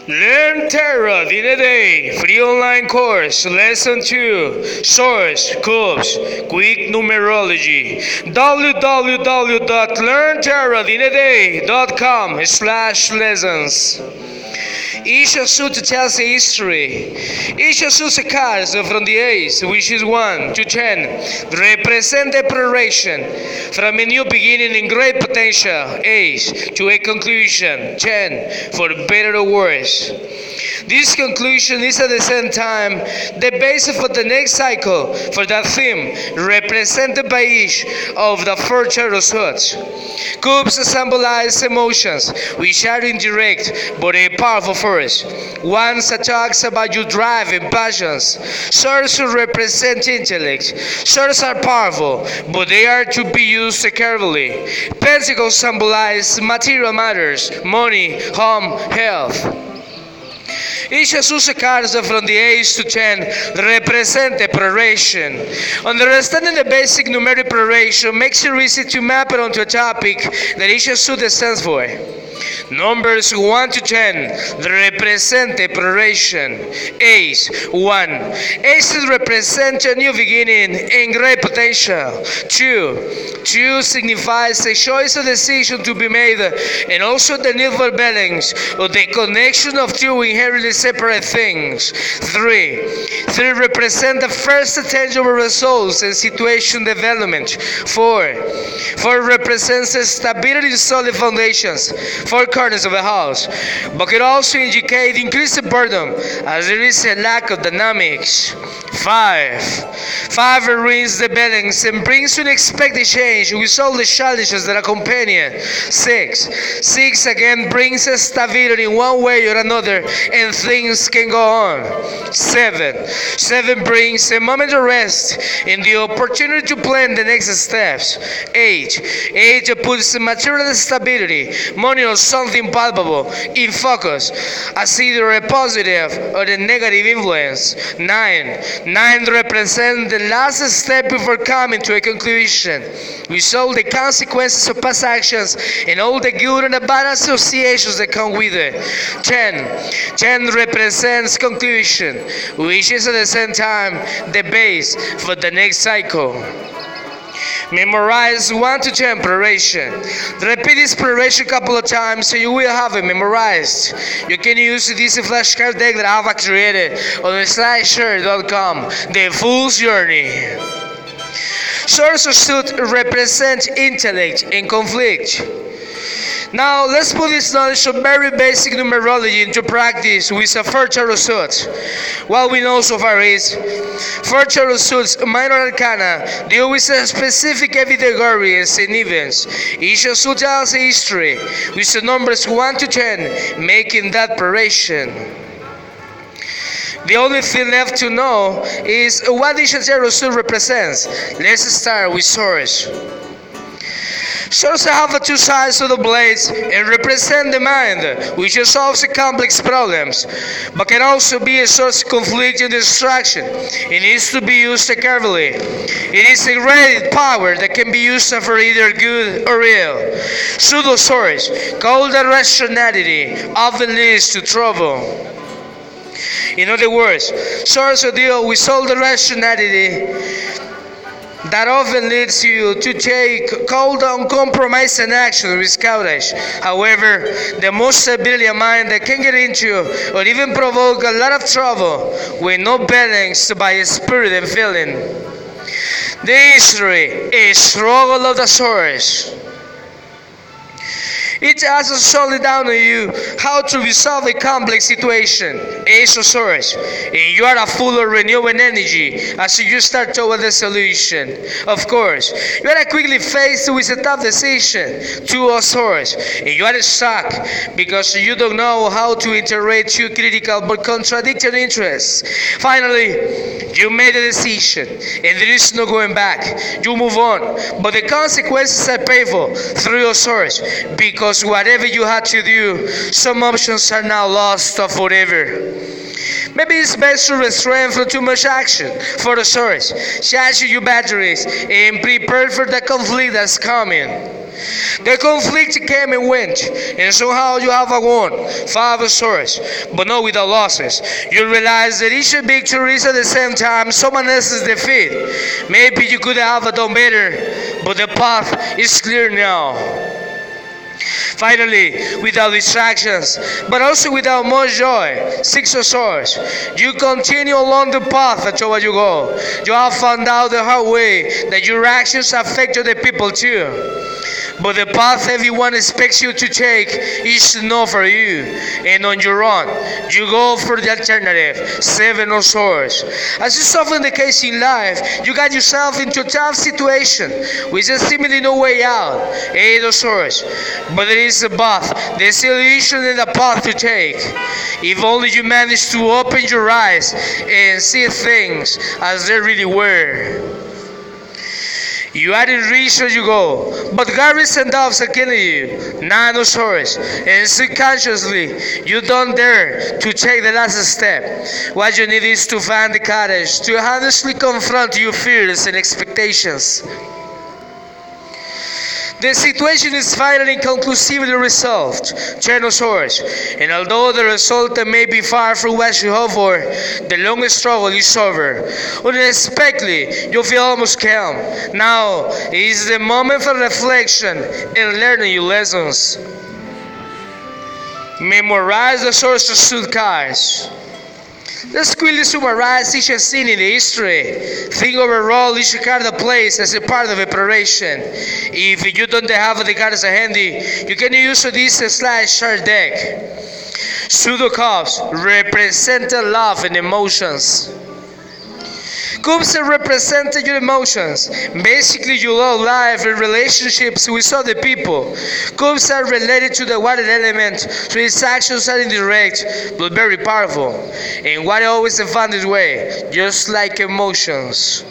Learn Tarot in a day. Free online course. Lesson 2. Source, Cubes, Quick Numerology. www.learntarotinaday.com/lessons. Each suit tells a history. Each suit cards from the ace, which is 1 to 10, represent the preparation from a new beginning in great potential, ace, to a conclusion, 10, for better or worse. This conclusion is at the same time the basis for the next cycle for that theme, represented by each of the 4 tarot suits. Cubes symbolize emotions, which are indirect but a powerful force. Wands talks about your drive and passions. Swords represent intellect. Swords are powerful, but they are to be used carefully. Pentacles symbolize material matters, money, home, health. Each suit cards from the ace to 10 represent a preparation. Understanding the basic numeric preparation makes it easy to map it onto a topic that each suit stands for. Numbers 1 to 10 represent a preparation. Ace 1. Aces represent a new beginning and great potential. 2 signifies a choice or decision to be made, and also the need for balance or the connection of two inherently separate things. 3 represent the first tangible results and situation development. 4 represents stability and solid foundations. 4 corners of a house, but could also indicate increased burden as there is a lack of dynamics. 5 brings the balance and brings unexpected change with all the challenges that accompany it. 6 again brings stability in one way or another, and things can go on. 7 brings a moment of rest and the opportunity to plan the next steps. 8 puts material stability, money or something palpable, in focus as either a positive or a negative influence. 9 represents the last step before coming to a conclusion, with all the consequences of past actions and all the good and the bad associations that come with it. 10 represents conclusion, which is at the same time the base for the next cycle. Memorize 1 to 10 preparation. Repeat this preparation a couple of times so you will have it memorized. You can use this flashcard deck that I have created on slideshare.com. The Fool's Journey. Source of suit represent intellect and conflict. Now let's put this knowledge of very basic numerology into practice with a 4 tarot suits. What we know so far is 4 tarot suits, minor arcana, deal with specific categories and events. Each suit tells a history with the numbers 1 to 10, making that preparation. The only thing left to know is what each tarot suit represents. Let's start with Source. Swords have 2 sides of the blades and represent the mind, which solves complex problems, but can also be a source of conflict and distraction. It needs to be used carefully. It is a great power that can be used for either good or ill. Pseudo swords, called irrationality, often leads to trouble. In other words, swords deal with all the rationality that often leads you to take cold, uncompromising action with courage. However, the most brilliant mind that can get into or even provoke a lot of trouble with no balance by spirit and feeling. The history is struggle of the swords. It asks solely down to you how to resolve a complex situation. Ace of Swords. And you are full of renewing energy as you start toward the solution. Of course, you are quickly faced with a tough decision. 2 of Swords. And you are stuck because you don't know how to integrate 2 critical but contradictory interests. Finally, you made a decision and there is no going back. You move on, but the consequences are painful. 3 of Swords. Because whatever you had to do, some options are now lost forever. Maybe it's best to restrain from too much action. For the Swords, charge your batteries and prepare for the conflict that's coming. The conflict came and went, and somehow you have won 5 swords, but not without losses. You realize that each victory is at the same time someone else's defeat. Maybe you could have done better, but the path is clear now. Finally, without distractions, but also without much joy, 6 of swords, you continue along the path toward you go. You have found out the hard way that your actions affect other people too. But the path everyone expects you to take is not for you, and on your own, you go for the alternative, 7 of swords. As is often the case in life, you got yourself into a tough situation with seemingly no way out, 8 of swords. But there is a path, there's still vision and a path to take. If only you manage to open your eyes and see things as they really were. You are in reach as you go, but Garrys and doves are killing you, 9 of swords, and subconsciously you don't dare to take the last step. What you need is to find the courage to honestly confront your fears and expectations. The situation is finally conclusively resolved, 10 of swords, and although the result may be far from what you hope for, the long struggle is over. Unexpectedly, you feel almost calm. Now is the moment for reflection and learning your lessons. Memorize the swords of suit cards. Let's quickly summarize each scene in the history. Think overall each card plays as a part of a preparation. If you don't have the cards handy, you can use this slash chart deck. Pseudo cups represent love and emotions. Cups represent your emotions. Basically, you love life and relationships with other people. Cups are related to the water element, so its actions are indirect but very powerful. And what I always found this way, just like emotions.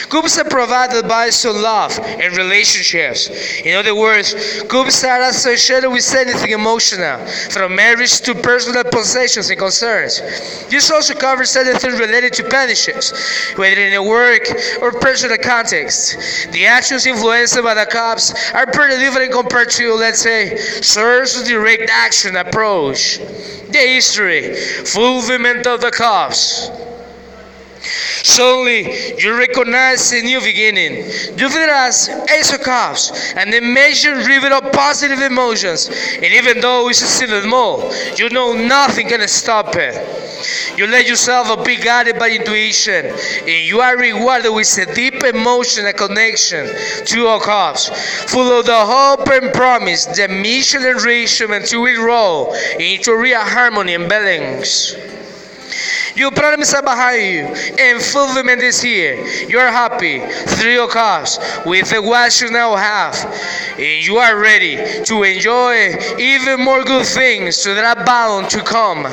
Cups provide advice on love and relationships. In other words, cups are associated with anything emotional, from marriage to personal possessions and concerns. This also covers anything related to partnerships, whether in a work or personal context. The actions influenced by the cups are pretty different compared to, let's say, Swords' direct action approach. The history, fulfillment of the cups. Suddenly, you recognize a new beginning. You feel it as Ace of Cups, and the major river of positive emotions. And even though it's still small, you know nothing can stop it. You let yourself be guided by intuition, and you are rewarded with a deep emotional connection to all cups, full of the hope and promise, the mission and enrichment to enroll into real harmony and balance. Your problems are behind you, and fulfillment is here. You are happy, 3 of cups, with what you now have, and you are ready to enjoy even more good things that are bound to come.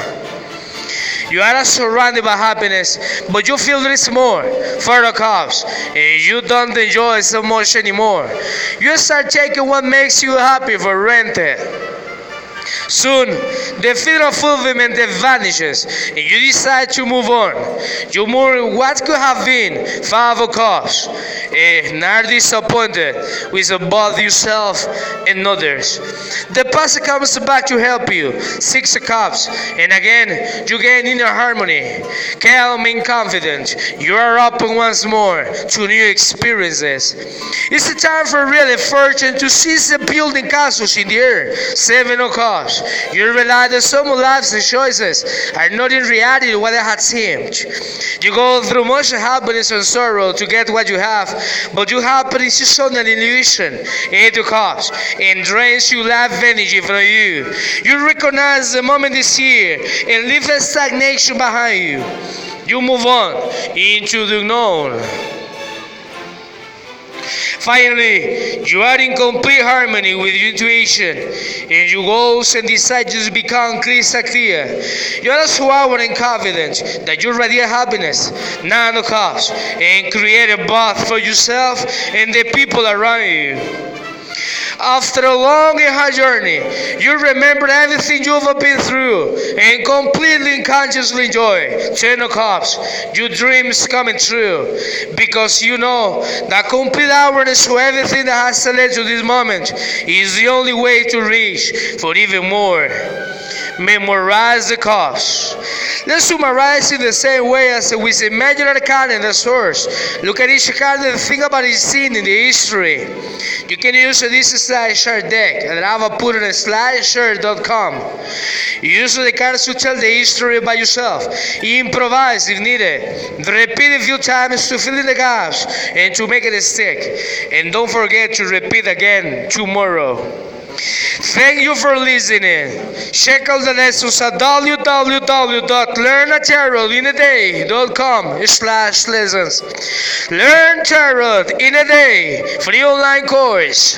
You are surrounded by happiness, but you feel there is more, 4 of cups, and you don't enjoy so much anymore. You start taking what makes you happy for granted. Soon, the feeling of fulfillment vanishes, and you decide to move on. You move what could have been 5 of cups, and are disappointed with both yourself and others. The past comes back to help you, 6 of cups, and again you gain inner harmony, calm and confident. You are open once more to new experiences. It's the time for real effort and to seize the building castles in the air, 7 of cups. You realize that some lives and choices are not in reality what they had seemed. You go through much happiness and sorrow to get what you have, but your happiness is only an illusion. 8 of cups, and drains your life energy from you. You recognize the moment is here and leave the stagnation behind you. You move on into the unknown. Finally, you are in complete harmony with your intuition, and your goals and desires become crystal clear. You are so aware and confident that you radiate happiness, 9 of cups, and create a path for yourself and the people around you. After a long and hard journey, you remember everything you've been through and completely and consciously enjoy 10 cups, your dreams coming true, because you know that complete awareness to everything that has led to this moment is the only way to reach for even more. Memorize the cups. Let's summarize in the same way as with imaginary card and the source. Look at each card and think about its scene in the history. You can use this SlideShare deck that I've put on SlideShare.com. Use the cards to tell the history by yourself. Improvise if needed. Repeat a few times to fill in the gaps and to make it stick. And don't forget to repeat again tomorrow. Thank you for listening. Check out the lessons at www.learnatarotinaday.com/lessons. Learn Tarot in a Day, free online course.